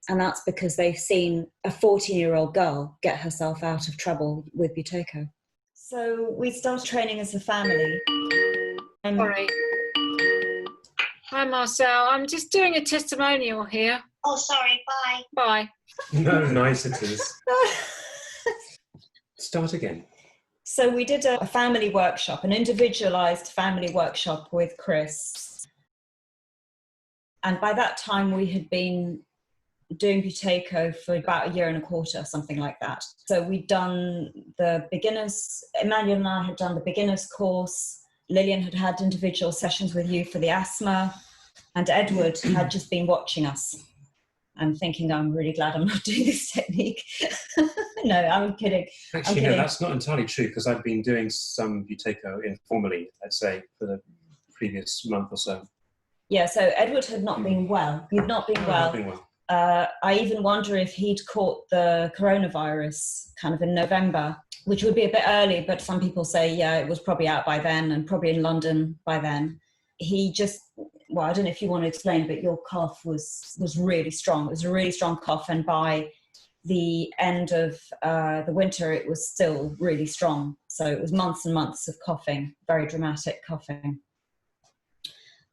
And that's because they've seen a 14-year-old girl get herself out of trouble with buteyko. So we started training as a family. Sorry. Hi, Marcel. I'm just doing a testimonial here. Oh, sorry. Bye. Bye. No niceties. Start again. So we did a family workshop, an individualized family workshop with Chris. And by that time, we had been doing buteyko for about 1.25 years, something like that. So we'd done the beginners, Emmanuel and I had done the beginners course. Lillian had had individual sessions with you for the asthma, and Edward had just been watching us and thinking, I'm really glad I'm not doing this technique. No, I'm kidding. Actually, no, that's not entirely true, because I've been doing some buteyko informally, let's say, for the previous month or so. Yeah, so Edward had not been well. You'd not been well. Not been well. I even wonder if he'd caught the coronavirus kind of in November, which would be a bit early, but some people say, yeah, it was probably out by then and probably in London by then. He just, well, I don't know if you want to explain, but your cough was really strong. It was a really strong cough, and by the end of the winter, it was still really strong. So it was months and months of coughing, very dramatic coughing.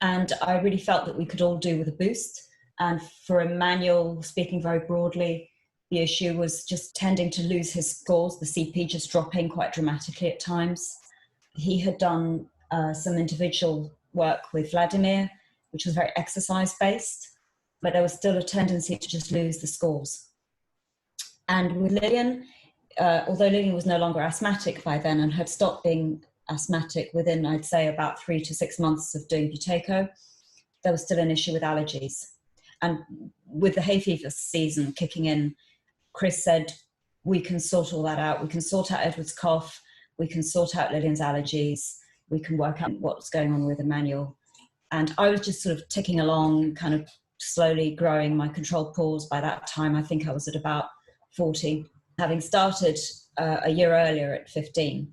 And I really felt that we could all do with a boost. And for Emmanuel, speaking very broadly, the issue was just tending to lose his scores, the CP just dropping quite dramatically at times. He had done some individual work with Vladimir, which was very exercise-based, but there was still a tendency to just lose the scores. And with Lillian, although Lillian was no longer asthmatic by then and had stopped being asthmatic within, I'd say, about 3 to 6 months of doing buteyko, there was still an issue with allergies. And with the hay fever season kicking in, Chris said, we can sort all that out. We can sort out Edward's cough. We can sort out Lillian's allergies. We can work out what's going on with Emmanuel. And I was just sort of ticking along, kind of slowly growing my controlled pause. By that time, I think I was at about 40, having started a year earlier at 15.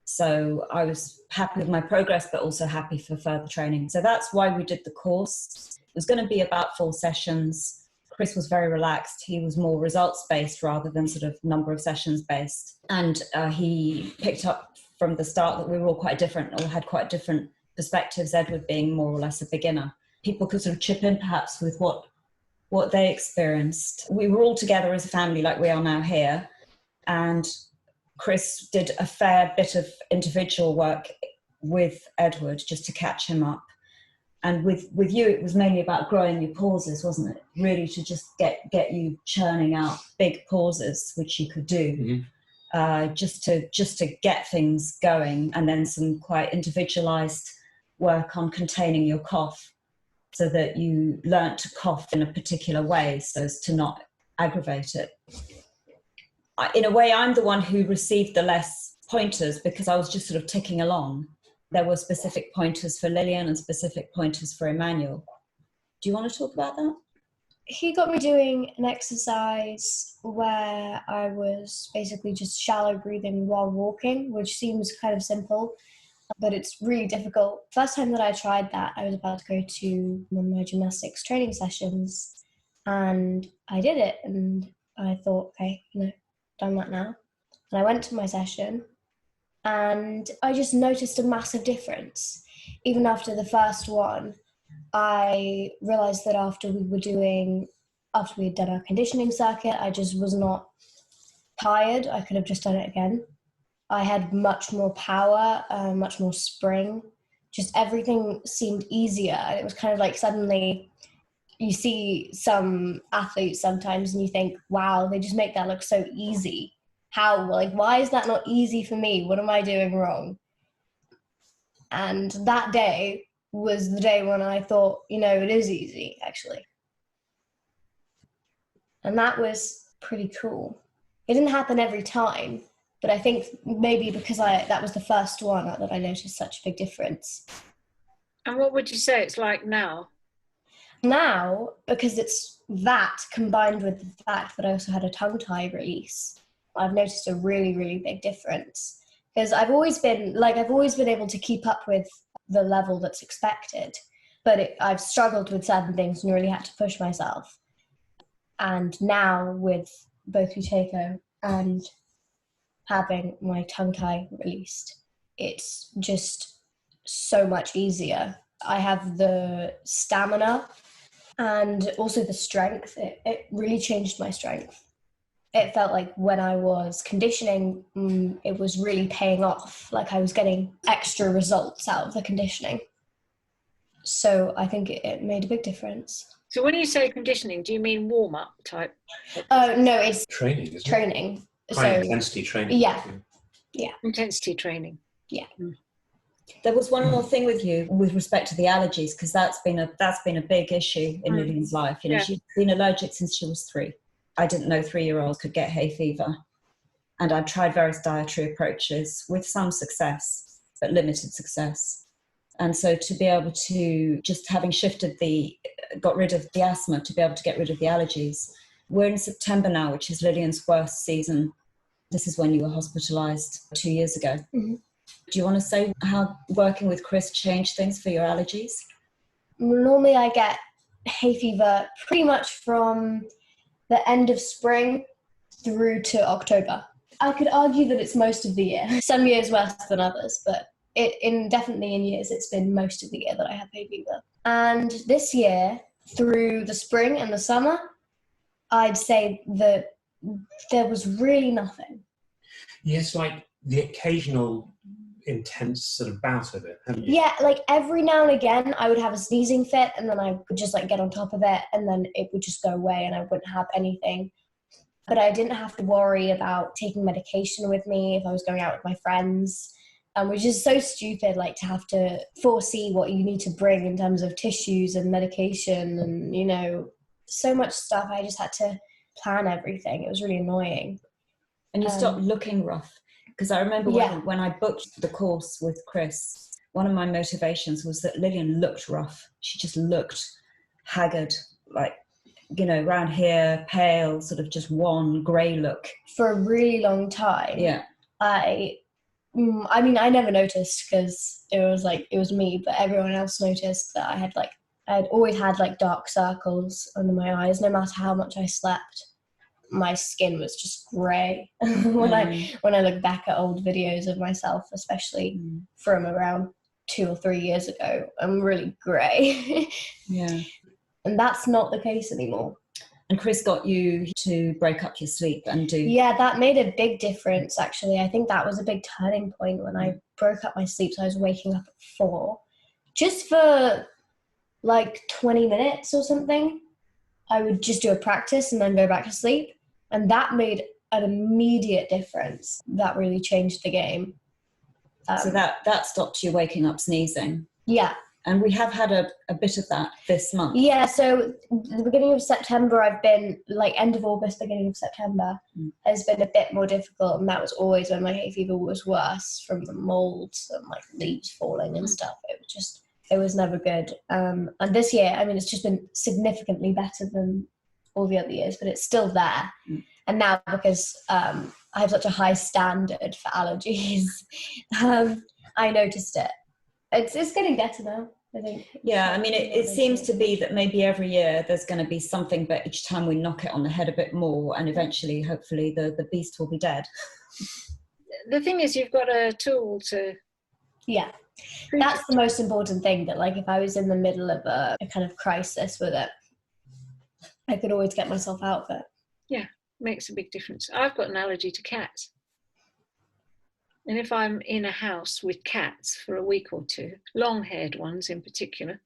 So I was happy with my progress, but also happy for further training. So that's why we did the course. It was going to be about 4 sessions. Chris was very relaxed. He was more results-based rather than sort of number of sessions-based. And he picked up from the start that we were all quite different, all had quite different perspectives, Edward being more or less a beginner. People could sort of chip in perhaps with what they experienced. We were all together as a family like we are now here. And Chris did a fair bit of individual work with Edward just to catch him up. And with you, it was mainly about growing your pauses, wasn't it? Really to just get you churning out big pauses, which you could do, just to get things going, and then some quite individualized work on containing your cough so that you learnt to cough in a particular way so as to not aggravate it. In a way, I'm the one who received the less pointers because I was just sort of ticking along. There were specific pointers for Lillian and specific pointers for Emmanuel. Do you want to talk about that? He got me doing an exercise where I was basically just shallow breathing while walking, which seems kind of simple, but it's really difficult. First time that I tried that, I was about to go to one of my gymnastics training sessions, and I did it, and I thought, okay, done that now. And I went to my session, and I just noticed a massive difference. Even after the first one, I realised that after we had done our conditioning circuit, I just was not tired. I could have just done it again. I had much more power, much more spring. Just everything seemed easier. It was kind of like suddenly you see some athletes sometimes and you think, wow, they just make that look so easy. How, why is that not easy for me? What am I doing wrong? And that day was the day when I thought, it is easy, actually. And that was pretty cool. It didn't happen every time, but I think maybe because that was the first one that I noticed such a big difference. And what would you say it's like now? Now, because it's that combined with the fact that I also had a tongue tie release, I've noticed a really, really big difference. Because I've always been able to keep up with the level that's expected, but I've struggled with certain things and really had to push myself. And now with both Buteyko and having my tongue tie released, it's just so much easier. I have the stamina and also the strength. It really changed my strength. It felt like when I was conditioning, it was really paying off. Like I was getting extra results out of the conditioning. So I think it made a big difference. So when you say conditioning, do you mean warm-up type? Oh, no, it's Training, isn't it? training. High intensity training. Yeah. Intensity training. Yeah. There was one more thing with you with respect to the allergies, because that's been a big issue in Lillian's life. You know, she's been allergic since she was 3. I didn't know 3-year-olds could get hay fever, and I tried various dietary approaches with some success, but limited success. And so to be able to, just having got rid of the asthma, to be able to get rid of the allergies. We're in September now, which is Lillian's worst season. This is when you were hospitalised 2 years ago. Mm-hmm. Do you want to say how working with Chris changed things for your allergies? Normally I get hay fever pretty much from the end of spring through to October. I could argue that it's most of the year. Some years worse than others, but definitely in years it's been most of the year that I have hay fever. And this year, through the spring and the summer, I'd say that there was really nothing. Yes, like the occasional intense sort of bout of it, haven't you? Yeah, like every now and again I would have a sneezing fit, and then I would just like get on top of it, and then it would just go away and I wouldn't have anything. But I didn't have to worry about taking medication with me if I was going out with my friends, which is so stupid, like to have to foresee what you need to bring in terms of tissues and medication and, you know, so much stuff. I just had to plan everything. It was really annoying. And you stopped looking rough. Because I remember when I booked the course with Chris, one of my motivations was that Lillian looked rough. She just looked haggard, like, you know, round here, pale, sort of just wan, grey look. For a really long time. Yeah. I mean, I never noticed because it was me, but everyone else noticed that I'd always had like dark circles under my eyes, no matter how much I slept. My skin was just grey. when I look back at old videos of myself, especially from around 2 or 3 years ago, I'm really grey. Yeah. And that's not the case anymore. And Chris got you to break up your sleep and do... Yeah, that made a big difference, actually. I think that was a big turning point when I broke up my sleep. So I was waking up at 4. Just for like 20 minutes or something, I would just do a practice and then go back to sleep. And that made an immediate difference. That really changed the game. So that stopped you waking up sneezing? Yeah. And we have had a bit of that this month. Yeah, so the beginning of September, I've been, like end of August, beginning of September, has been a bit more difficult. And that was always when my hay fever was worse from the molds and like leaves falling and stuff. It was never good. And this year, I mean, it's just been significantly better than all the other years, but it's still there. And now because I have such a high standard for allergies, I noticed it. It's getting better now, I think. Yeah, I mean, it seems to be that maybe every year there's going to be something, but each time we knock it on the head a bit more, and eventually, hopefully, the beast will be dead. The thing is, you've got a tool to... Yeah, that's the most important thing, that like if I was in the middle of a kind of crisis with it, I could always get myself out of it. Yeah, makes a big difference. I've got an allergy to cats. And if I'm in a house with cats for a week or 2, long-haired ones in particular,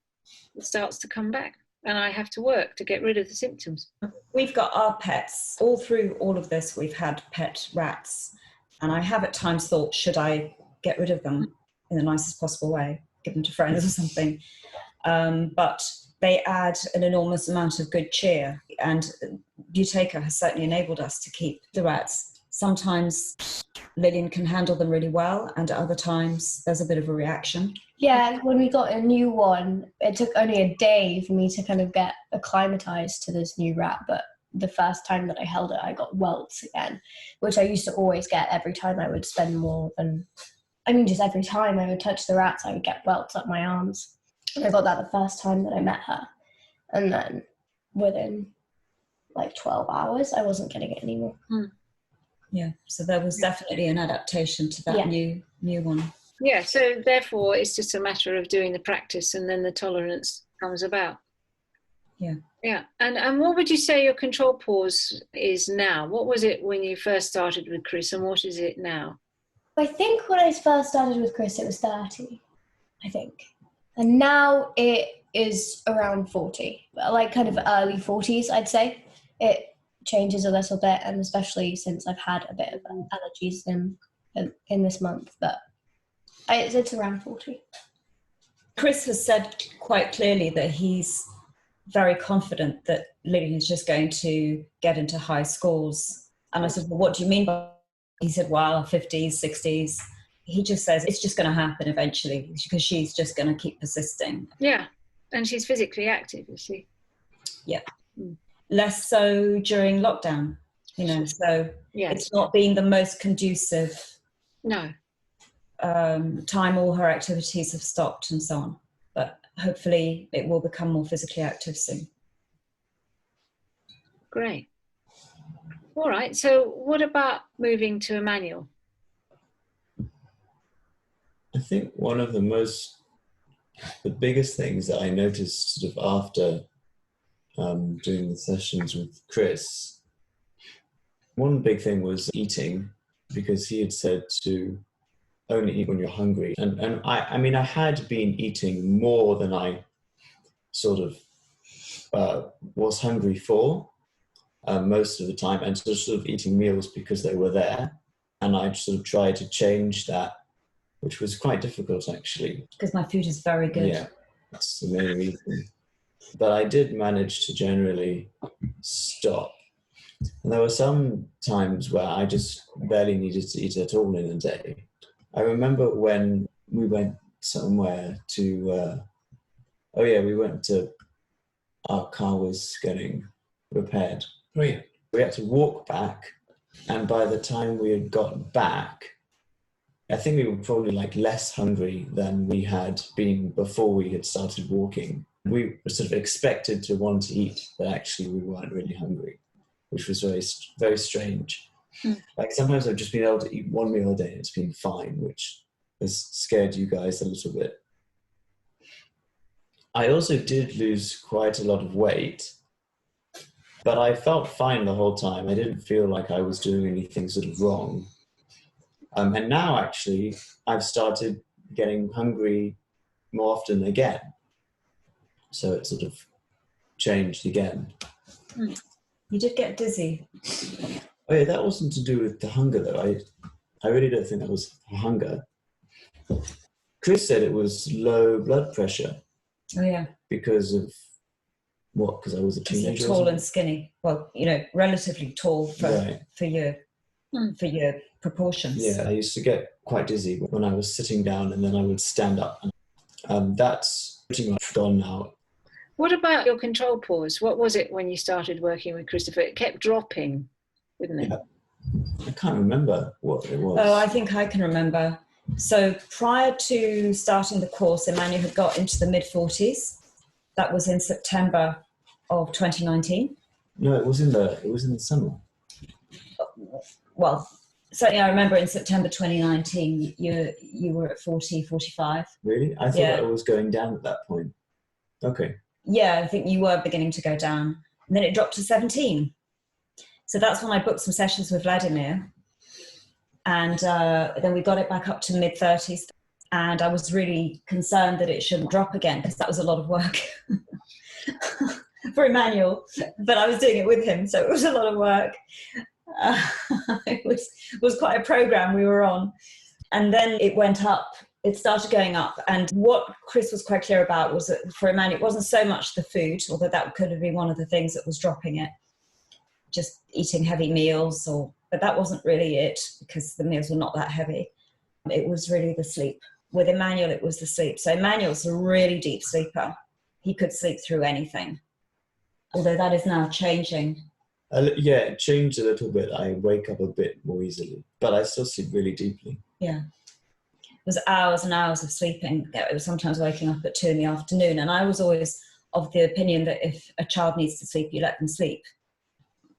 it starts to come back. And I have to work to get rid of the symptoms. We've got our pets. All through all of this, we've had pet rats. And I have at times thought, should I get rid of them in the nicest possible way, give them to friends or something? But they add an enormous amount of good cheer. And Buteyko has certainly enabled us to keep the rats. Sometimes Lillian can handle them really well, and at other times there's a bit of a reaction. Yeah, when we got a new one, it took only a day for me to kind of get acclimatized to this new rat, but the first time that I held it, I got welts again, which I used to always get every time I would spend more than... I mean, just every time I would touch the rats, I would get welts up my arms. And I got that the first time that I met her. And then within like 12 hours. I wasn't getting it anymore. Yeah, so there was definitely an adaptation to that new one. Yeah, so therefore it's just a matter of doing the practice and then the tolerance comes about. Yeah. Yeah. And what would you say your control pause is now? What was it when you first started with Chris, and what is it now? I think when I first started with Chris, it was 30, I think. And now it is around 40, like kind of early 40s, I'd say. It changes a little bit, and especially since I've had a bit of allergies in this month, but it's around 40. Chris has said quite clearly that he's very confident that Lily is just going to get into high scores. And I said, well, what do you mean by? He said, well, 50s, 60s. He just says it's just going to happen eventually because she's just going to keep persisting. Yeah. And she's physically active, you see. Yeah. Less so during lockdown, so it's not being the most conducive time. All her activities have stopped and so on. But hopefully it will become more physically active soon. Great. All right. So what about moving to a manual? I think one of the biggest things that I noticed sort of after doing the sessions with Chris, one big thing was eating, because he had said to only eat when you're hungry. And I mean, I had been eating more than I sort of was hungry for most of the time, and sort of eating meals because they were there. And I sort of tried to change that, which was quite difficult actually. Because my food is very good. Yeah, that's the main reason. But I did manage to generally stop. And there were some times where I just barely needed to eat at all in a day. I remember when we went somewhere to, we went to, our car was getting repaired. Oh yeah. We had to walk back, and by the time we had got back, I think we were probably like less hungry than we had been before we had started walking. We were sort of expected to want to eat, but actually we weren't really hungry, which was very, very strange. Like sometimes I've just been able to eat one meal a day and it's been fine, which has scared you guys a little bit. I also did lose quite a lot of weight, but I felt fine the whole time. I didn't feel like I was doing anything sort of wrong. And now actually I've started getting hungry more often again. So it sort of changed again. You did get dizzy. Oh yeah, that wasn't to do with the hunger though. I really don't think that was hunger. Chris said it was low blood pressure. Oh yeah. Because of what? Because I was a teenager. You're tall and skinny. Well, relatively tall for your proportions. Yeah, I used to get quite dizzy when I was sitting down, and then I would stand up. That's pretty much gone now. What about your control pause? What was it when you started working with Christopher? It kept dropping, didn't it? Yeah. I can't remember what it was. Oh, I think I can remember. So prior to starting the course, Emmanuel had got into the mid-40s. That was in September of 2019. No, it was in the summer. Well, certainly I remember in September 2019, you were at 40, 45. Really? I thought it was going down at that point. Okay. Yeah, I think you were beginning to go down. And then it dropped to 17. So that's when I booked some sessions with Vladimir. And then we got it back up to mid-30s. And I was really concerned that it shouldn't drop again, because that was a lot of work for Emmanuel. But I was doing it with him, so it was a lot of work. It was quite a program we were on. And then it went up. It started going up. And what Chris was quite clear about was that for Emmanuel, it wasn't so much the food, although that could have been one of the things that was dropping it. Just eating heavy meals, but that wasn't really it, because the meals were not that heavy. It was really the sleep. With Emmanuel, it was the sleep. So Emmanuel's a really deep sleeper. He could sleep through anything, although that is now changing. Yeah, it changed a little bit. I wake up a bit more easily, but I still sleep really deeply. Yeah. It was hours and hours of sleeping. It was sometimes waking up at 2 in the afternoon. And I was always of the opinion that if a child needs to sleep, you let them sleep.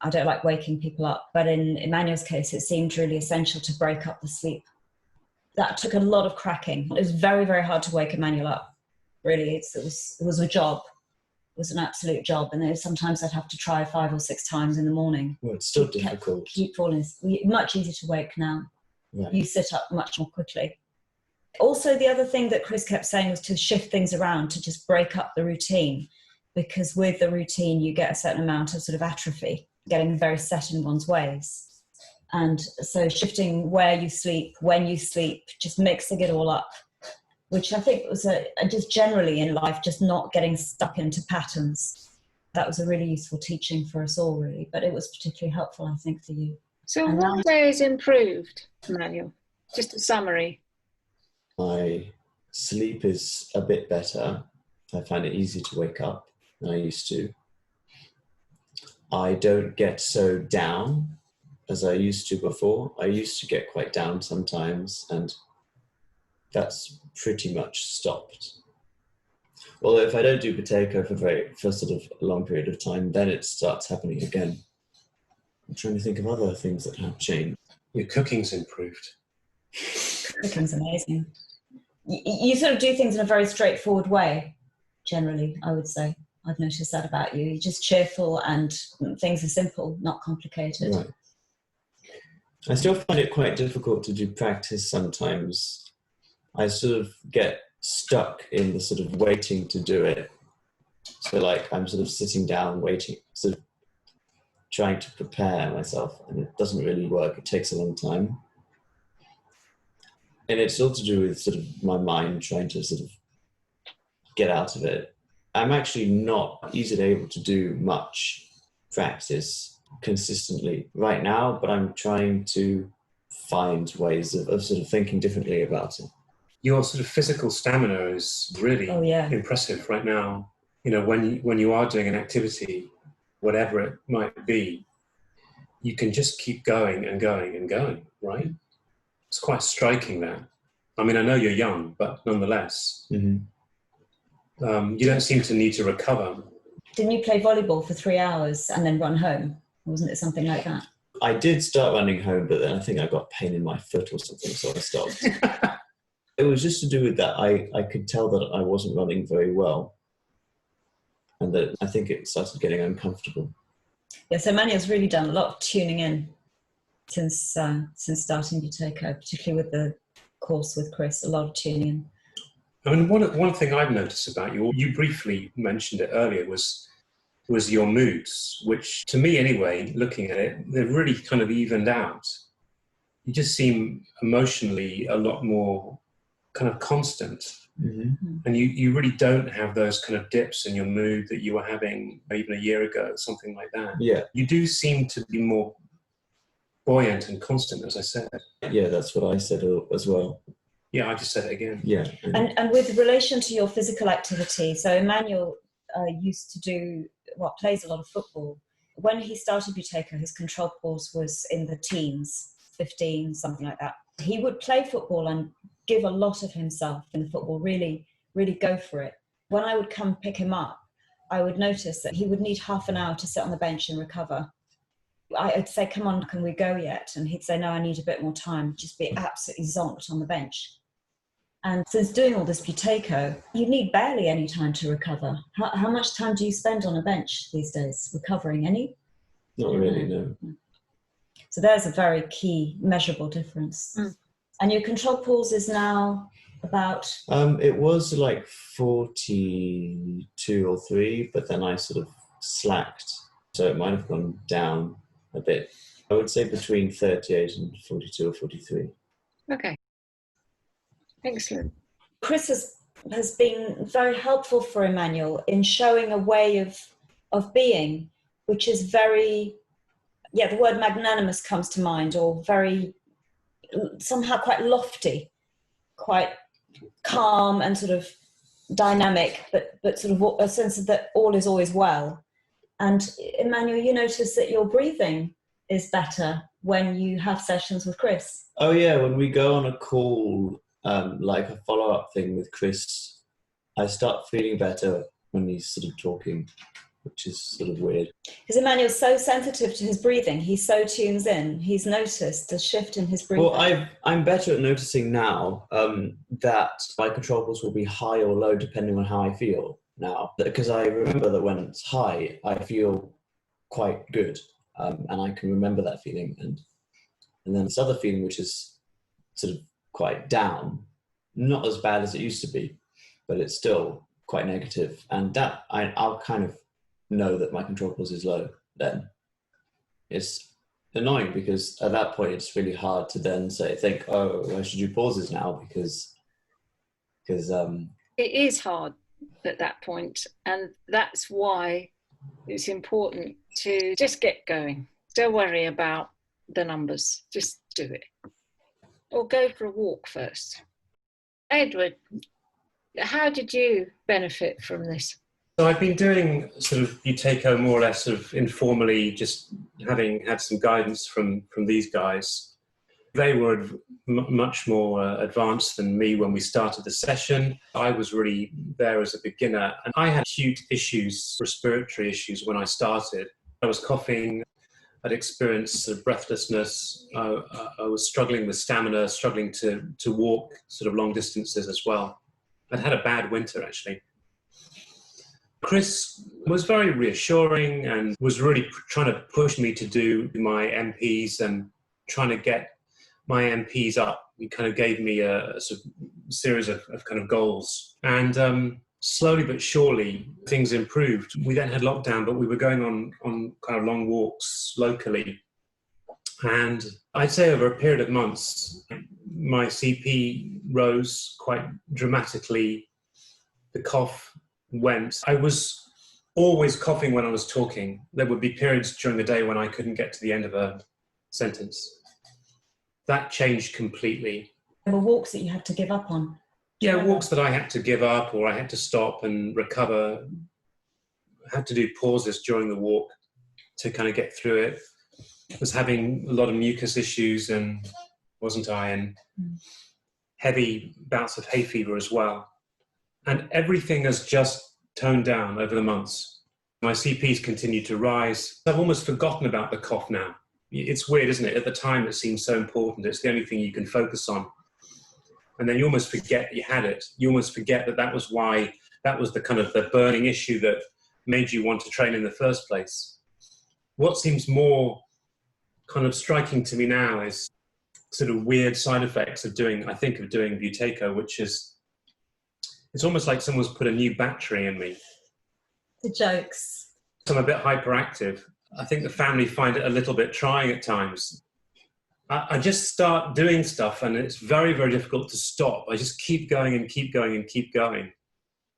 I don't like waking people up. But in Emmanuel's case, it seemed really essential to break up the sleep. That took a lot of cracking. It was very, very hard to wake Emmanuel up. Really, it was a job. It was an absolute job. And sometimes I'd have to try 5 or 6 times in the morning. Well, it's still difficult. Keep falling. Much easier to wake now. Right. You sit up much more quickly. Also, the other thing that Chris kept saying was to shift things around, to just break up the routine, because with the routine you get a certain amount of sort of atrophy, getting very set in one's ways. And so shifting where you sleep, when you sleep, just mixing it all up, which I think was just generally in life, just not getting stuck into patterns. That was a really useful teaching for us all, really, but it was particularly helpful, I think, for you. So what ways improved, Emmanuel? Just a summary. My sleep is a bit better. I find it easier to wake up than I used to. I don't get so down as I used to before. I used to get quite down sometimes, and that's pretty much stopped. Although if I don't do potato for sort of a long period of time, then it starts happening again. I'm trying to think of other things that have changed. Your cooking's improved. Cooking's amazing. You sort of do things in a very straightforward way, generally, I would say. I've noticed that about you. You're just cheerful and things are simple, not complicated. Right. I still find it quite difficult to do practice sometimes. I sort of get stuck in the sort of waiting to do it. So like I'm sort of sitting down waiting, sort of trying to prepare myself, and it doesn't really work. It takes a long time. And it's all to do with sort of my mind trying to sort of get out of it. I'm actually not easily able to do much practice consistently right now, but I'm trying to find ways of sort of thinking differently about it. Your sort of physical stamina is really impressive right now. You know, when you are doing an activity, whatever it might be, you can just keep going and going and going, right? It's quite striking that. I mean, I know you're young, but nonetheless, you don't seem to need to recover. Didn't you play volleyball for 3 hours and then run home? Wasn't it something like that? I did start running home, but then I think I got pain in my foot or something, so I stopped. It was just to do with that. I could tell that I wasn't running very well, and that I think it started getting uncomfortable. Yeah, so Emmanuel's really done a lot of tuning in since starting Buteyko, particularly with the course with Chris, a lot of tuning in. I mean, one thing I've noticed about you, you briefly mentioned it earlier, was your moods, which to me anyway, looking at it, they're really kind of evened out. You just seem emotionally a lot more kind of constant. And you really don't have those kind of dips in your mood that you were having even a year ago, something like that. Yeah. You do seem to be more buoyant and constant, as I said. Yeah, that's what I said as well. Yeah, I just said it again. Yeah. And with relation to your physical activity, so Emmanuel used to plays a lot of football. When he started Buteyko, his control pause was in the teens, 15, something like that. He would play football and give a lot of himself in the football, really, really go for it. When I would come pick him up, I would notice that he would need half an hour to sit on the bench and recover. I'd say, come on, can we go yet? And he'd say, no, I need a bit more time, just be absolutely zonked on the bench. And since doing all this Buteyko, you need barely any time to recover. How much time do you spend on a bench these days, recovering? Any? Not really, no. So there's a very key measurable difference. And your control pause is now about? It was like 42 or 3, but then I sort of slacked. So it might have gone down a bit. I would say between 38 and 42 or 43. Okay. Excellent. Chris has been very helpful for Emmanuel in showing a way of being, which is very, the word magnanimous comes to mind, or very, somehow quite lofty, quite calm and sort of dynamic, but sort of a sense of that all is always well. And Emmanuel, you notice that your breathing is better when you have sessions with Chris. Oh yeah, when we go on a call, like a follow-up thing with Chris, I start feeling better when he's sort of talking which is sort of weird. Because Emmanuel's so sensitive to his breathing. He so tunes in. He's noticed the shift in his breathing. Well, I'm better at noticing now that my control pulse will be high or low depending on how I feel now. Because I remember that when it's high, I feel quite good, and I can remember that feeling. And then this other feeling, which is sort of quite down, not as bad as it used to be, but it's still quite negative. And that I'll kind of know that my control pulse is low then. It's annoying because at that point it's really hard to then think, oh, I should do pauses now because it is hard at that point, and that's why it's important to just get going. Don't worry about the numbers, just do it. Or go for a walk first. Edward, how did you benefit from this? So I've been doing sort of Buteyko more or less sort of informally, just having had some guidance from these guys. They were much more advanced than me when we started the session. I was really there as a beginner, and I had acute issues, respiratory issues when I started. I was coughing, I'd experienced sort of breathlessness, I was struggling with stamina, struggling to walk sort of long distances as well. I'd had a bad winter actually. Chris was very reassuring and was really trying to push me to do my MPs and trying to get my MPs up. He kind of gave me a sort of series of kind of goals. And slowly but surely, things improved. We then had lockdown, but we were going on kind of long walks locally. And I'd say over a period of months, my CP rose quite dramatically. The cough went. I was always coughing when I was talking. There would be periods during the day when I couldn't get to the end of a sentence. That changed completely. There were walks that you had to give up on. Yeah, walks that I had to give up, or I had to stop and recover. I had to do pauses during the walk to kind of get through it. I was having a lot of mucus issues, and wasn't I? And heavy bouts of hay fever as well. And everything has just toned down over the months. My CPs continue to rise. I've almost forgotten about the cough now. It's weird, isn't it? At the time, it seems so important. It's the only thing you can focus on. And then you almost forget you had it. You almost forget that was why, that was the kind of the burning issue that made you want to train in the first place. What seems more kind of striking to me now is sort of weird side effects of doing Buteyko, which is, it's almost like someone's put a new battery in me. The jokes. I'm a bit hyperactive. I think the family find it a little bit trying at times. I just start doing stuff and it's very, very difficult to stop. I just keep going and keep going and keep going.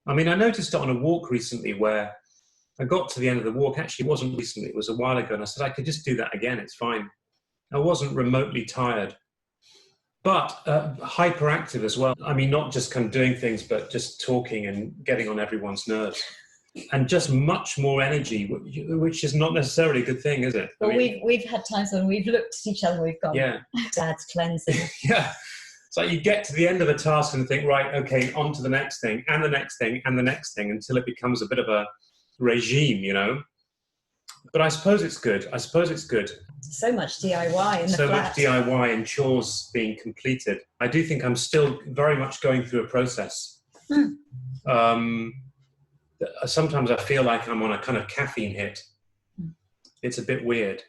I mean, I noticed it on a walk recently where I got to the end of the walk. Actually, it wasn't recently, it was a while ago. And I said, I could just do that again, it's fine. I wasn't remotely tired. But hyperactive as well. I mean, not just kind of doing things, but just talking and getting on everyone's nerves. And just much more energy, which is not necessarily a good thing, is it? Well, we've had times when we've looked at each other, we've gone, yeah, Dad's cleansing. Yeah. It's like you get to the end of a task and think, right, okay, on to the next thing, and the next thing, and the next thing, until it becomes a bit of a regime, you know? But I suppose it's good. I suppose it's good. So much DIY in the flat. So much DIY and chores being completed. I do think I'm still very much going through a process. Sometimes I feel like I'm on a kind of caffeine hit. It's a bit weird.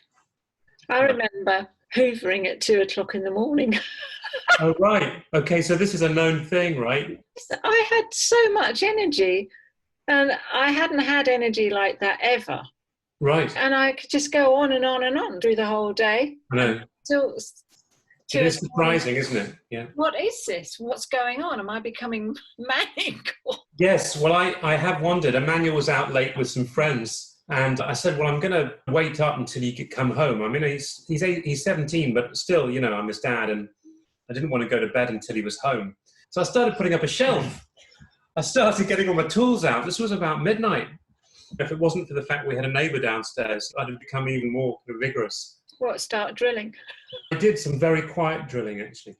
I remember hoovering at 2 o'clock in the morning. Oh, right. Okay, so this is a known thing, right? I had so much energy, and I hadn't had energy like that ever. Right. And I could just go on and on and on through the whole day. I know. It is surprising, isn't it? Yeah. What is this? What's going on? Am I becoming manic? Yes, well, I have wondered. Emmanuel was out late with some friends, and I said, well, I'm going to wait up until he could come home. I mean, he's 17, but still, you know, I'm his dad, and I didn't want to go to bed until he was home. So I started putting up a shelf. I started getting all my tools out. This was about midnight. If it wasn't for the fact we had a neighbour downstairs, I'd have become even more vigorous. What, start drilling? I did some very quiet drilling, actually.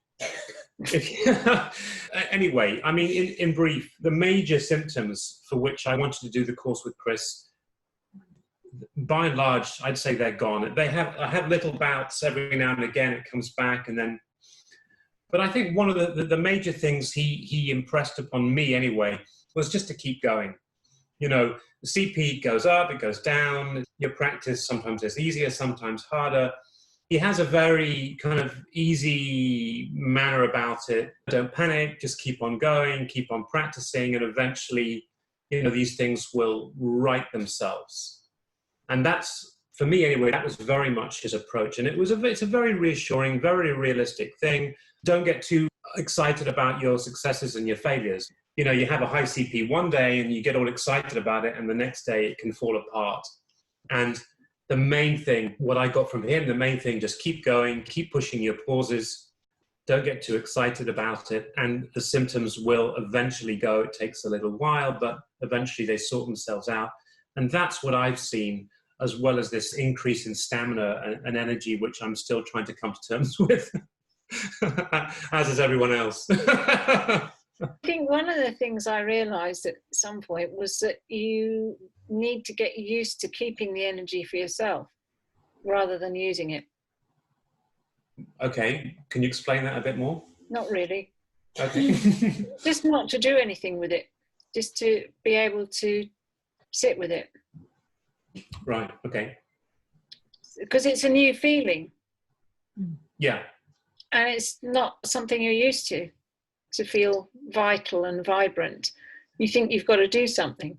Anyway, I mean, in brief, the major symptoms for which I wanted to do the course with Chris by and large, I'd say they're gone. I have little bouts every now and again. It comes back, and then. But I think one of the major things he impressed upon me anyway was just to keep going. You know, the CP goes up, it goes down. Your practice sometimes is easier, sometimes harder. He has a very kind of easy manner about it. Don't panic, just keep on going, keep on practicing, and eventually, you know, these things will right themselves. And that's, for me anyway, that was very much his approach. And it's a very reassuring, very realistic thing. Don't get too excited about your successes and your failures. You know, you have a high CP one day and you get all excited about it, and the next day it can fall apart. And the main thing, what I got from him, the main thing, just keep going, keep pushing your pauses, don't get too excited about it, and the symptoms will eventually go. It takes a little while, but eventually they sort themselves out. And that's what I've seen, as well as this increase in stamina and energy, which I'm still trying to come to terms with, as is everyone else. I think one of the things I realised at some point was that you need to get used to keeping the energy for yourself rather than using it. Okay, can you explain that a bit more? Not really. Okay. Just not to do anything with it, just to be able to sit with it. Right, okay. Because it's a new feeling. Yeah. And it's not something you're used to feel vital and vibrant. You think you've got to do something.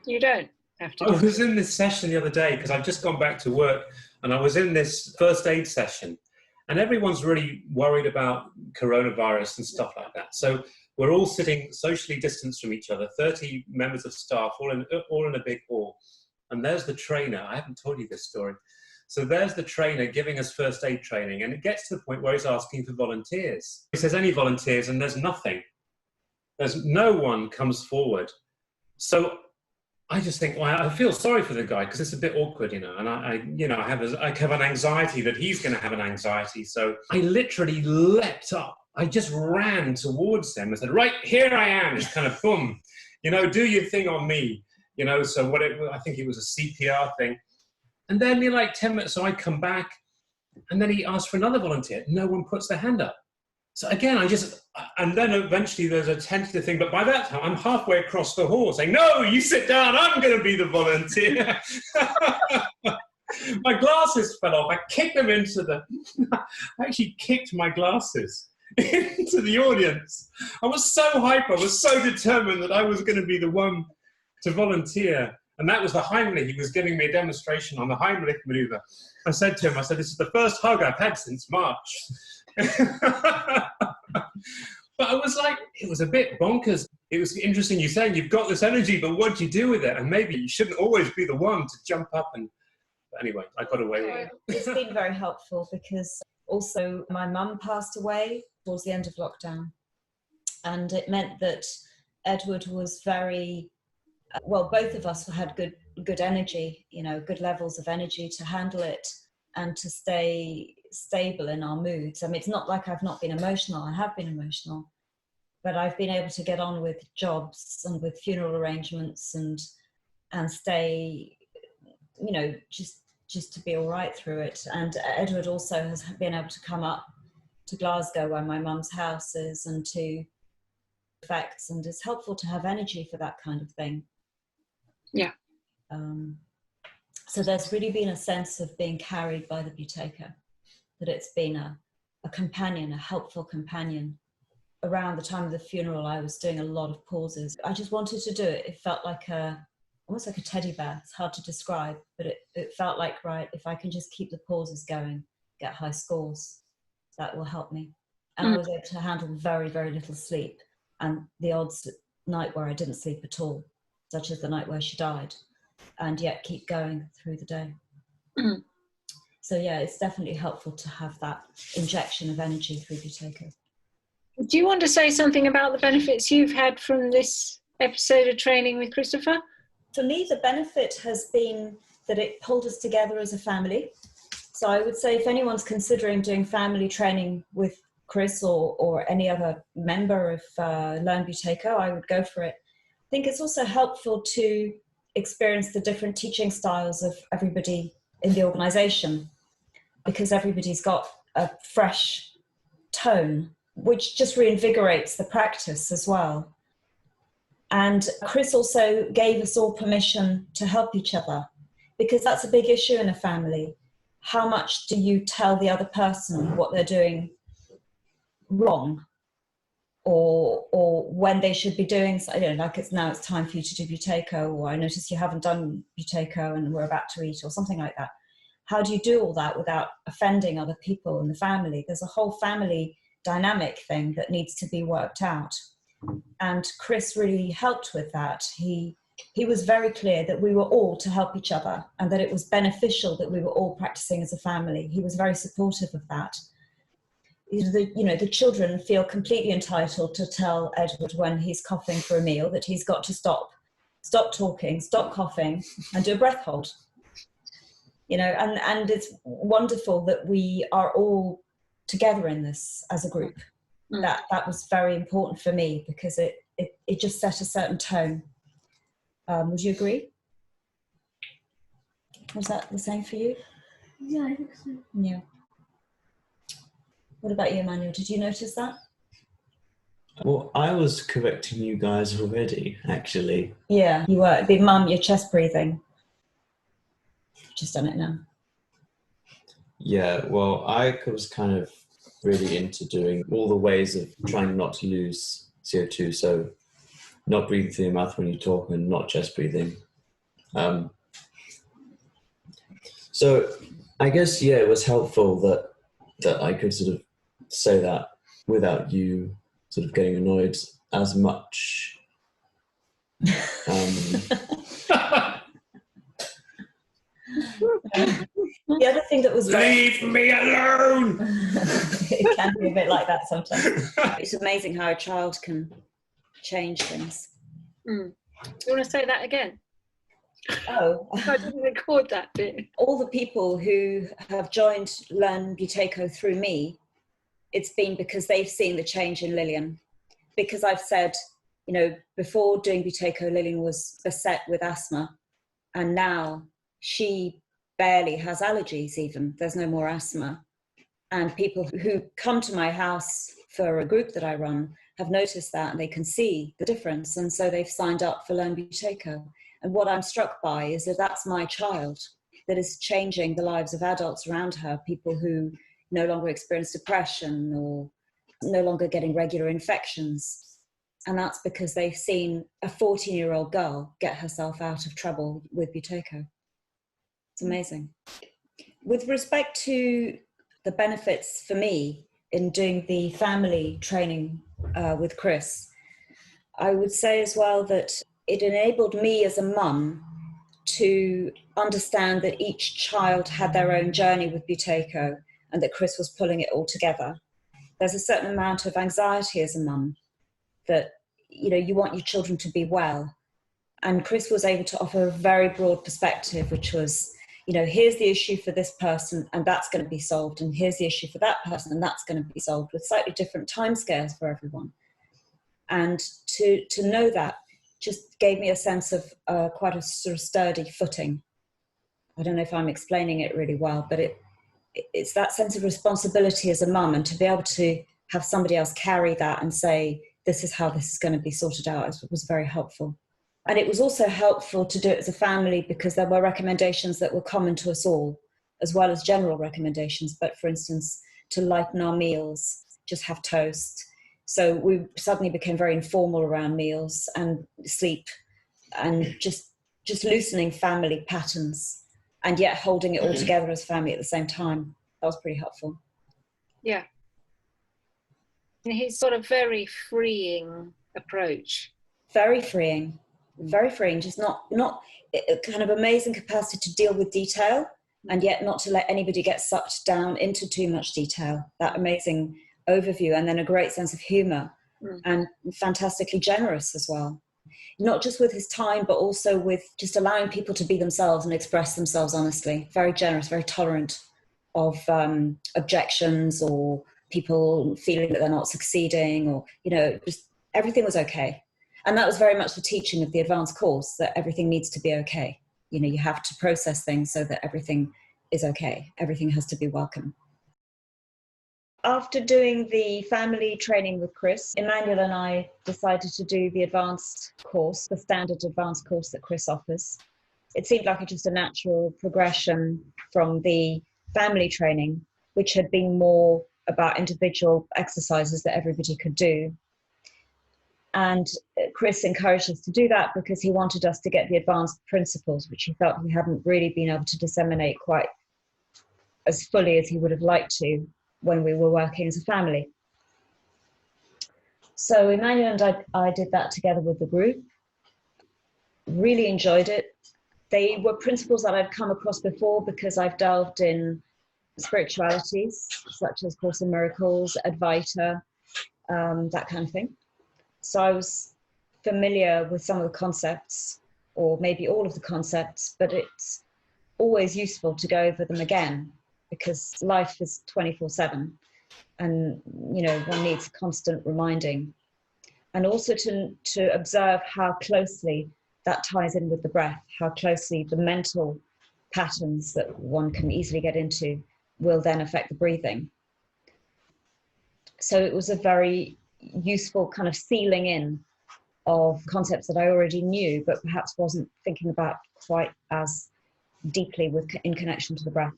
You don't have to. I was in this session the other day because I've just gone back to work, and I was in this first aid session, and everyone's really worried about coronavirus and stuff like that. So we're all sitting socially distanced from each other, 30 members of staff, all in a big hall. And there's the trainer. I haven't told you this story. So there's the trainer giving us first aid training, and it gets to the point where he's asking for volunteers. He says, any volunteers? And there's nothing. There's no one comes forward. So I just think, well, I feel sorry for the guy because it's a bit awkward, you know, and I have an anxiety that he's going to have an anxiety. So I literally leapt up. I just ran towards him and said, right, here I am. It's kind of boom, you know, do your thing on me, you know. So I think it was a CPR thing. And then in like 10 minutes, so I come back, and then he asks for another volunteer. No one puts their hand up. So again, and then eventually there's a tentative thing, but by that time, I'm halfway across the hall saying, no, you sit down, I'm going to be the volunteer. My glasses fell off. I kicked them I actually kicked my glasses into the audience. I was so hyper, I was so determined that I was going to be the one to volunteer. And that was the Heimlich. He was giving me a demonstration on the Heimlich maneuver. I said to him, this is the first hug I've had since March. But I was like, it was a bit bonkers. It was interesting you saying you've got this energy, but what do you do with it? And maybe you shouldn't always be the one to jump up and... But anyway, I got away with it. It's been very helpful because also my mum passed away towards the end of lockdown. And it meant that Edward was very... well, both of us had good energy, you know, good levels of energy to handle it and to stay stable in our moods. I mean, it's not like I've not been emotional. I have been emotional, but I've been able to get on with jobs and with funeral arrangements and stay, you know, just to be all right through it. And Edward also has been able to come up to Glasgow, where my mum's house is, and to effects, and it's helpful to have energy for that kind of thing. Yeah. So there's really been a sense of being carried by the Buteyko, that it's been a companion, a helpful companion. Around the time of the funeral, I was doing a lot of pauses. I just wanted to do it. It felt like almost like a teddy bear. It's hard to describe, but it felt like, right, if I can just keep the pauses going, get high scores, that will help me. And I was able to handle very, very little sleep, and the odds night where I didn't sleep at all, such as the night where she died, and yet keep going through the day. Mm. So yeah, it's definitely helpful to have that injection of energy through Buteyko. Do you want to say something about the benefits you've had from this episode of training with Christopher? For me, the benefit has been that it pulled us together as a family. So I would say if anyone's considering doing family training with Chris or any other member of Learn Buteyko, I would go for it. I think it's also helpful to experience the different teaching styles of everybody in the organisation, because everybody's got a fresh tone, which just reinvigorates the practice as well. And Chris also gave us all permission to help each other, because that's a big issue in a family. How much do you tell the other person what they're doing wrong, or when they should be doing, like it's time for you to do Buteyko, or I notice you haven't done Buteyko and we're about to eat, or something like that. How do you do all that without offending other people in the family? There's a whole family dynamic thing that needs to be worked out. And Chris really helped with that. He was very clear that we were all to help each other, and that it was beneficial that we were all practicing as a family. He was very supportive of that. The children feel completely entitled to tell Edward when he's coughing for a meal that he's got to stop talking, stop coughing, and do a breath hold. And it's wonderful that we are all together in this as a group. That was very important for me, because it just set a certain tone. Would you agree? Was that the same for you? Yeah, I think so. Yeah. What about you, Emmanuel? Did you notice that? Well, I was correcting you guys already, actually. Yeah, you were. Big Mum, your chest breathing. Just done it now. Yeah, well, I was kind of really into doing all the ways of trying not to lose CO2, so not breathing through your mouth when you talk and not chest breathing. So I guess, yeah, it was helpful that I could sort of say that without you sort of getting annoyed as much. The other thing that was Leave me alone! It can be a bit like that sometimes. It's amazing how a child can change things. You want to say that again? Oh, I didn't record that bit. All the people who have joined Learn Buteyko through me, it's been because they've seen the change in Lillian. Because I've said, before doing Buteyko, Lillian was beset with asthma, and now she barely has allergies even. There's no more asthma. And people who come to my house for a group that I run have noticed that, and they can see the difference. And so they've signed up for Learn Buteyko. And what I'm struck by is that that's my child that is changing the lives of adults around her, people who no longer experience depression or no longer getting regular infections. And that's because they've seen a 14-year-old girl get herself out of trouble with Buteyko. It's amazing. With respect to the benefits for me in doing the family training with Chris, I would say as well that it enabled me as a mum to understand that each child had their own journey with Buteyko, and that Chris was pulling it all together. There's a certain amount of anxiety as a mum that, you want your children to be well. And Chris was able to offer a very broad perspective, which was, here's the issue for this person and that's going to be solved. And here's the issue for that person and that's going to be solved, with slightly different timescales for everyone. And to know that just gave me a sense of quite a sort of sturdy footing. I don't know if I'm explaining it really well, but it's that sense of responsibility as a mum, and to be able to have somebody else carry that and say, this is how this is going to be sorted out, was very helpful. And it was also helpful to do it as a family, because there were recommendations that were common to us all, as well as general recommendations. But for instance, to lighten our meals, just have toast. So we suddenly became very informal around meals and sleep, and just loosening family patterns, and yet holding it all together as family at the same time. That was pretty helpful. Yeah. And he's got a very freeing approach. Very freeing, just not a kind of amazing capacity to deal with detail, and yet not to let anybody get sucked down into too much detail. That amazing overview, and then a great sense of humor, and fantastically generous as well. Not just with his time, but also with just allowing people to be themselves and express themselves honestly. Very generous, very tolerant of objections or people feeling that they're not succeeding, or, just everything was okay. And that was very much the teaching of the advanced course, that everything needs to be okay. You know, you have to process things so that everything is okay. Everything has to be welcome. After doing the family training with Chris, Emmanuel and I decided to do the advanced course, the standard advanced course that Chris offers. It seemed like just a natural progression from the family training, which had been more about individual exercises that everybody could do. And Chris encouraged us to do that because he wanted us to get the advanced principles, which he felt we hadn't really been able to disseminate quite as fully as he would have liked to when we were working as a family. So Emmanuel and I did that together with the group. Really enjoyed it. They were principles that I'd come across before because I've delved in spiritualities, such as Course in Miracles, Advaita, that kind of thing. So I was familiar with some of the concepts, or maybe all of the concepts, but it's always useful to go over them again, because life is 24/7 and, you know, one needs constant reminding. And also to observe how closely that ties in with the breath, how closely the mental patterns that one can easily get into will then affect the breathing. So it was a very useful kind of sealing in of concepts that I already knew, but perhaps wasn't thinking about quite as deeply in connection to the breath.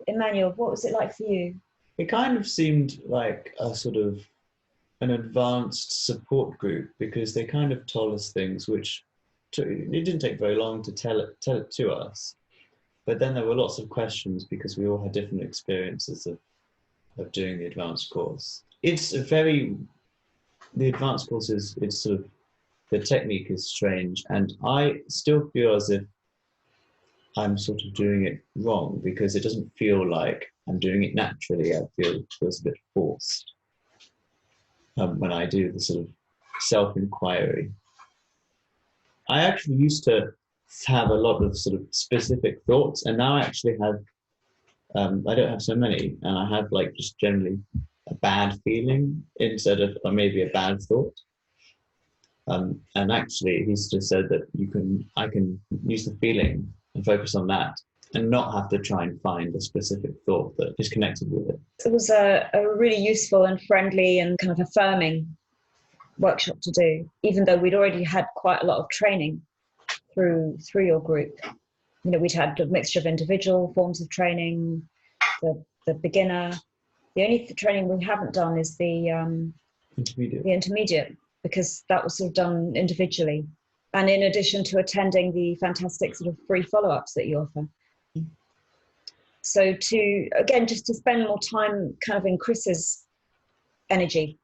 Emmanuel, what was it like for you? It kind of seemed like a sort of an advanced support group, because they kind of told us things which it didn't take very long to tell it to us. But then there were lots of questions because we all had different experiences of doing the advanced course. The advanced course it's sort of, the technique is strange, and I still feel as if I'm sort of doing it wrong, because it doesn't feel like I'm doing it naturally. I feel it feels a bit forced when I do the sort of self-inquiry. I actually used to have a lot of sort of specific thoughts, and now I actually have, I don't have so many, and I have like just generally a bad feeling instead of, or maybe a bad thought. And actually he's just said that I can use the feeling and focus on that and not have to try and find a specific thought that is connected with it. It was a really useful and friendly and kind of affirming workshop to do, even though we'd already had quite a lot of training through your group. You know, we'd had a mixture of individual forms of training, the beginner. The only training we haven't done is the intermediate, because that was sort of done individually. And in addition to attending the fantastic sort of free follow-ups that you offer. So just to spend more time kind of in Chris's energy,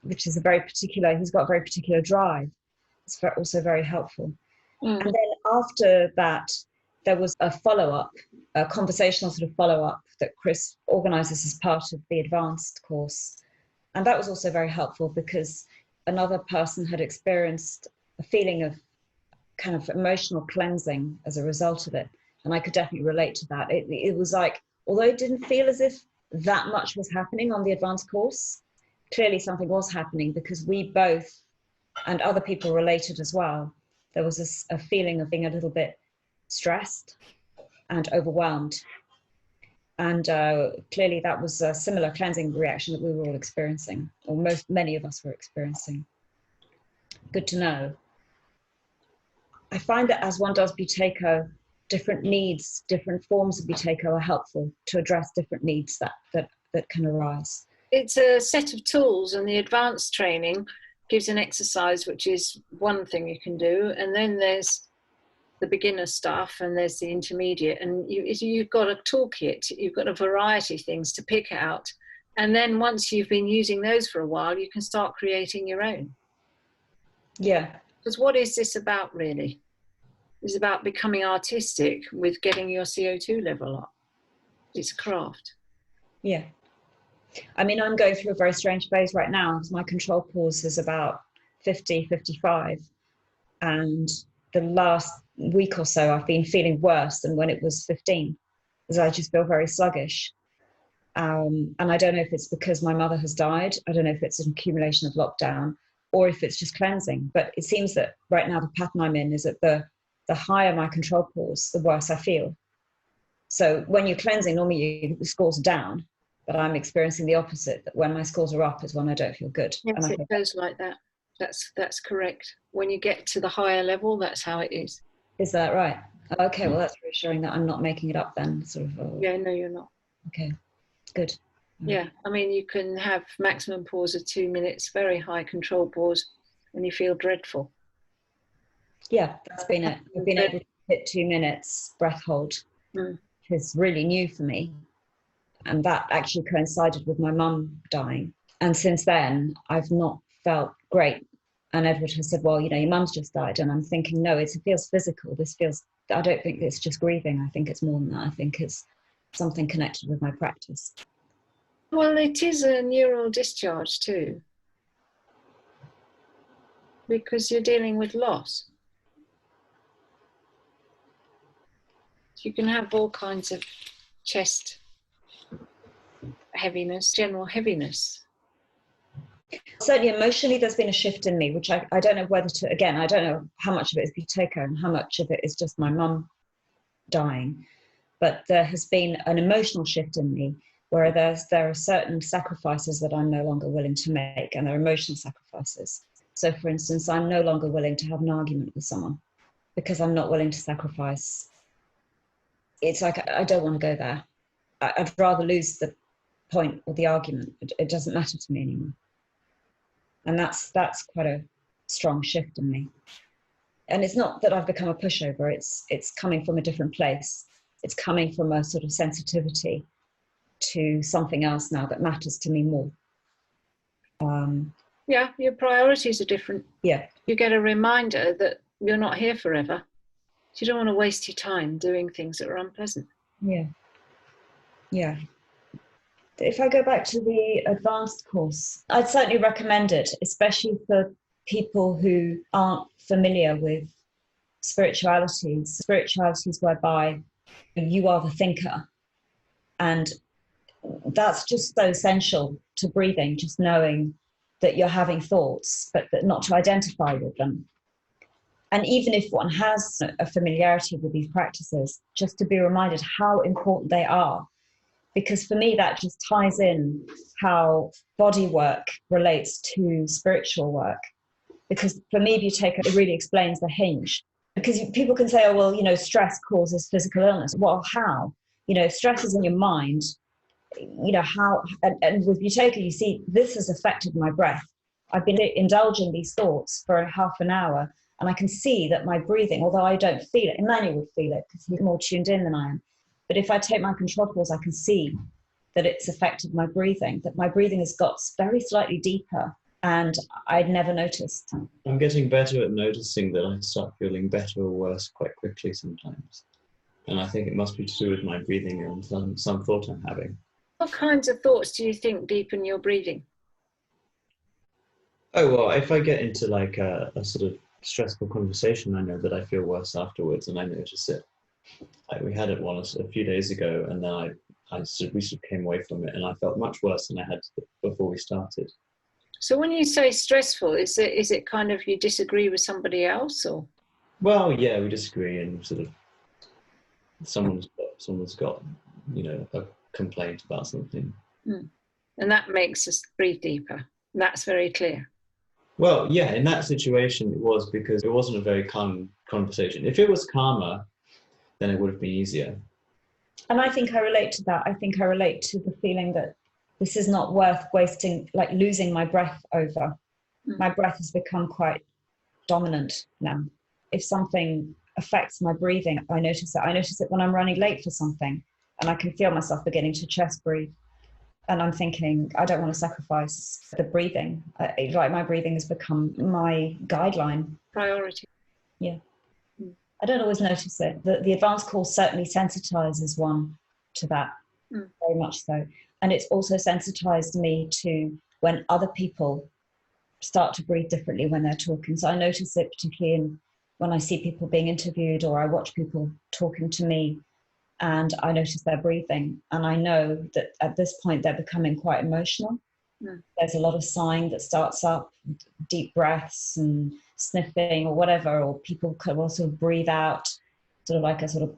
which is he's got a very particular drive. It's also very helpful. And then after that, there was a follow-up, a conversational sort of follow-up that Chris organizes as part of the advanced course. And that was also very helpful because another person had experienced a feeling of kind of emotional cleansing as a result of it. And I could definitely relate to that. It was like, although it didn't feel as if that much was happening on the advanced course, clearly something was happening, because we both, and other people related as well, there was a feeling of being a little bit stressed and overwhelmed. And clearly that was a similar cleansing reaction that we were all experiencing, or many of us were experiencing. Good to know. I find that as one does Buteyko, different needs, different forms of Buteyko are helpful to address different needs that can arise. It's a set of tools, and the advanced training gives an exercise, which is one thing you can do, and then there's the beginner stuff, and there's the intermediate, and you've got a toolkit, you've got a variety of things to pick out, and then once you've been using those for a while, you can start creating your own. Yeah. Because what is this about, really? It's about becoming artistic with getting your CO2 level up. It's a craft. Yeah. I mean, I'm going through a very strange phase right now, because my control pause is about 50, 55. And the last week or so, I've been feeling worse than when it was 15, because I just feel very sluggish. And I don't know if it's because my mother has died. I don't know if it's an accumulation of lockdown, or if it's just cleansing. But it seems that right now the pattern I'm in is that the higher my control pause, the worse I feel. So when you're cleansing, normally the scores are down, but I'm experiencing the opposite, that when my scores are up is when I don't feel good. Yes, it goes like that. That's correct. When you get to the higher level, that's how it is. Is that right? Okay, well, that's reassuring that I'm not making it up then. Sort of. Yeah, no, you're not. Okay, good. Yeah, I mean, you can have maximum pause of 2 minutes, very high control pause, and you feel dreadful. Yeah, that's been it. I've been able to hit 2 minutes breath hold, which is really new for me. And that actually coincided with my mum dying. And since then, I've not felt great. And Edward has said, well, your mum's just died. And I'm thinking, no, it feels physical. I don't think it's just grieving. I think it's more than that. I think it's something connected with my practice. Well, it is a neural discharge too, because you're dealing with loss. You can have all kinds of chest heaviness, general heaviness. Certainly emotionally there's been a shift in me, which I don't know whether to, again, I don't know how much of it is buteyko and how much of it is just my mum dying. But there has been an emotional shift in me where there are certain sacrifices that I'm no longer willing to make, and they're emotional sacrifices. So for instance, I'm no longer willing to have an argument with someone because I'm not willing to sacrifice. It's like, I don't want to go there. I'd rather lose the point or the argument. It doesn't matter to me anymore. And that's quite a strong shift in me. And it's not that I've become a pushover, it's coming from a different place. It's coming from a sort of sensitivity to something else now that matters to me more. Yeah, your priorities are different. Yeah. You get a reminder that you're not here forever. So you don't want to waste your time doing things that are unpleasant. Yeah. Yeah. If I go back to the advanced course, I'd certainly recommend it, especially for people who aren't familiar with spiritualities whereby you are the thinker. And that's just so essential to breathing, just knowing that you're having thoughts, but not to identify with them. And even if one has a familiarity with these practices, just to be reminded how important they are. Because for me, that just ties in how body work relates to spiritual work. Because for me, buteyko, it really explains the hinge. Because people can say, oh, well, stress causes physical illness. Well, how? If stress is in your mind, how? And with buteyko, you see, this has affected my breath. I've been indulging these thoughts for half an hour, and I can see that my breathing, although I don't feel it, Emmanuel would feel it because he's more tuned in than I am. But if I take my control pause, I can see that it's affected my breathing, that my breathing has got very slightly deeper, and I'd never noticed. I'm getting better at noticing that I start feeling better or worse quite quickly sometimes. And I think it must be to do with my breathing and some thought I'm having. What kinds of thoughts do you think deepen your breathing? Oh, well, if I get into like a sort of stressful conversation, I know that I feel worse afterwards and I notice it. Like we had it once a few days ago, and then we sort of came away from it, and I felt much worse than I had before we started. So when you say stressful, is it kind of you disagree with somebody else, or? Well, yeah, we disagree, and sort of someone's got a complaint about something, and that makes us breathe deeper. That's very clear. Well, yeah, in that situation it was, because it wasn't a very calm conversation. If it was calmer, then it would have been easier. And I think I relate to that. I think I relate to the feeling that this is not worth wasting, like losing my breath over. My breath has become quite dominant now. If something affects my breathing, I notice it. I notice it when I'm running late for something, and I can feel myself beginning to chest breathe. And I'm thinking, I don't want to sacrifice the breathing. Like my breathing has become my guideline. Priority. Yeah. I don't always notice it. The advanced course certainly sensitizes one to that, very much so. And it's also sensitized me to when other people start to breathe differently when they're talking. So I notice it particularly when I see people being interviewed, or I watch people talking to me, and I notice their breathing. And I know that at this point they're becoming quite emotional. There's a lot of sighing that starts up, deep breaths and sniffing or whatever, or people could also breathe out, sort of like a sort of,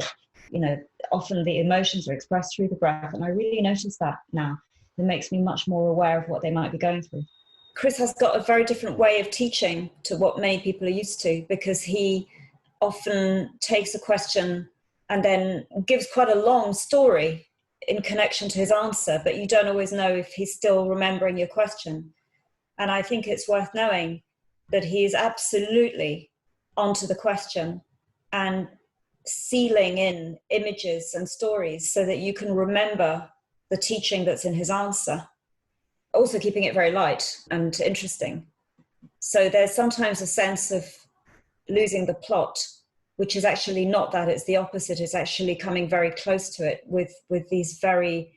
often the emotions are expressed through the breath. And I really notice that now. It makes me much more aware of what they might be going through. Chris has got a very different way of teaching to what many people are used to, because he often takes a question and then gives quite a long story in connection to his answer, but you don't always know if he's still remembering your question. And I think it's worth knowing that he is absolutely onto the question and sealing in images and stories so that you can remember the teaching that's in his answer. Also keeping it very light and interesting. So there's sometimes a sense of losing the plot, which is actually not that, it's the opposite. It's actually coming very close to it with these very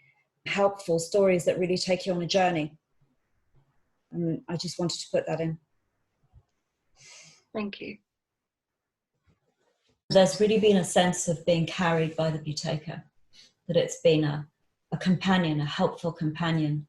helpful stories that really take you on a journey. And I just wanted to put that in. Thank you. There's really been a sense of being carried by the Buteyko, that it's been a companion, a helpful companion